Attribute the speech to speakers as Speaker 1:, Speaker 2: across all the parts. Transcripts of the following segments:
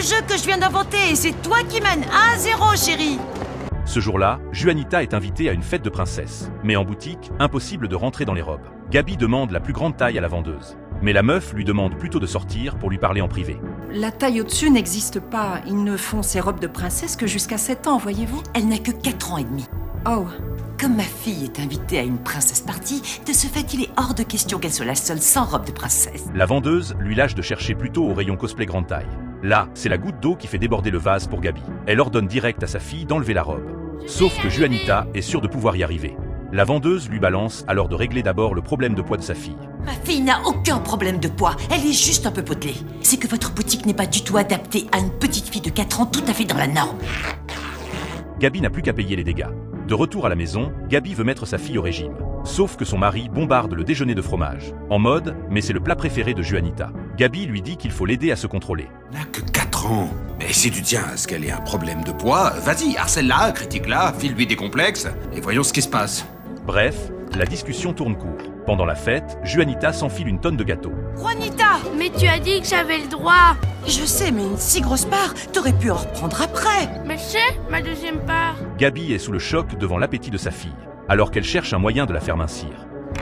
Speaker 1: jeu que je viens d'inventer et c'est toi qui mènes 1-0, chérie.
Speaker 2: Ce jour-là, Juanita est invitée à une fête de princesse. Mais en boutique, impossible de rentrer dans les robes. Gabi demande la plus grande taille à la vendeuse. Mais la meuf lui demande plutôt de sortir pour lui parler en privé.
Speaker 3: La taille au-dessus n'existe pas. Ils ne font ces robes de princesse que jusqu'à 7 ans, voyez-vous.
Speaker 1: Elle n'a que 4 ans et demi.
Speaker 3: Oh,
Speaker 1: Comme ma fille est invitée à une princesse party, de ce fait, il est hors de question qu'elle soit la seule sans robe de princesse.
Speaker 2: La vendeuse lui lâche de chercher plutôt au rayon cosplay grande taille. Là, c'est la goutte d'eau qui fait déborder le vase pour Gabi. Elle ordonne direct à sa fille d'enlever la robe. Sauf que Juanita est sûre de pouvoir y arriver. La vendeuse lui balance alors de régler d'abord le problème de poids de sa fille.
Speaker 1: Ma fille n'a aucun problème de poids, elle est juste un peu potelée. C'est que votre boutique n'est pas du tout adaptée à une petite fille de 4 ans tout à fait dans la norme.
Speaker 2: Gabi n'a plus qu'à payer les dégâts. De retour à la maison, Gabi veut mettre sa fille au régime. Sauf que son mari bombarde le déjeuner de fromage. En mode, mais c'est le plat préféré de Juanita. Gabi lui dit qu'il faut l'aider à se contrôler.
Speaker 4: Elle n'a que 4 ans. Mais si tu tiens à ce qu'elle ait un problème de poids, vas-y, harcèle-la, critique-la, file-lui des complexes, et voyons ce qui se passe.
Speaker 2: Bref, la discussion tourne court. Pendant la fête, Juanita s'enfile une tonne de gâteaux.
Speaker 1: Juanita!
Speaker 5: Mais tu as dit que j'avais le droit.
Speaker 1: Je sais, mais une si grosse part, t'aurais pu en reprendre après.
Speaker 5: Mais c'est ma deuxième part.
Speaker 2: Gabi est sous le choc devant l'appétit de sa fille, alors qu'elle cherche un moyen de la faire mincir.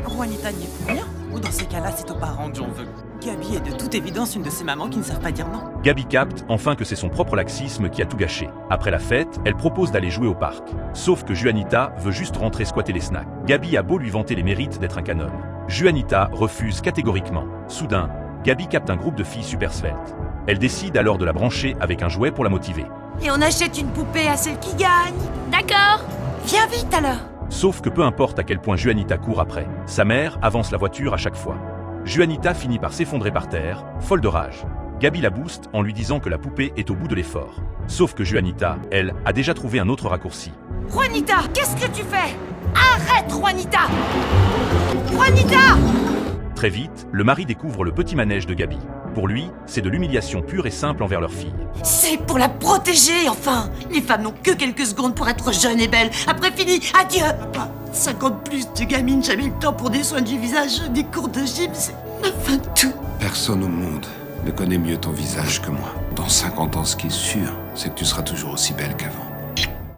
Speaker 6: Juanita n'y est pour rien. Ou dans ces cas-là, c'est aux parents que j'en veux. Gabi est de toute évidence une de ces mamans qui ne savent pas dire non.
Speaker 2: Gabi capte enfin que c'est son propre laxisme qui a tout gâché. Après la fête, elle propose d'aller jouer au parc. Sauf que Juanita veut juste rentrer squatter les snacks. Gabi a beau lui vanter les mérites d'être un canon. Juanita refuse catégoriquement. Soudain, Gabi capte un groupe de filles super sveltes. Elle décide alors de la brancher avec un jouet pour la motiver.
Speaker 1: Et on achète une poupée à celle qui gagne.
Speaker 5: D'accord.
Speaker 1: Viens vite alors.
Speaker 2: Sauf que peu importe à quel point Juanita court après, sa mère avance la voiture à chaque fois. Juanita finit par s'effondrer par terre, folle de rage. Gabi la booste en lui disant que la poupée est au bout de l'effort. Sauf que Juanita, elle, a déjà trouvé un autre raccourci.
Speaker 1: Juanita, qu'est-ce que tu fais? Arrête, Juanita! Juanita!
Speaker 2: Très vite, le mari découvre le petit manège de Gabi. Pour lui, c'est de l'humiliation pure et simple envers leur fille.
Speaker 1: C'est pour la protéger, enfin! Les femmes n'ont que quelques secondes pour être jeunes et belles. Après, fini, adieu! 50 plus de gamines, jamais le temps pour des soins du visage, des cours de gym, c'est la fin de tout.
Speaker 4: Personne au monde ne connaît mieux ton visage que moi. Dans 50 ans, ce qui est sûr, c'est que tu seras toujours aussi belle qu'avant.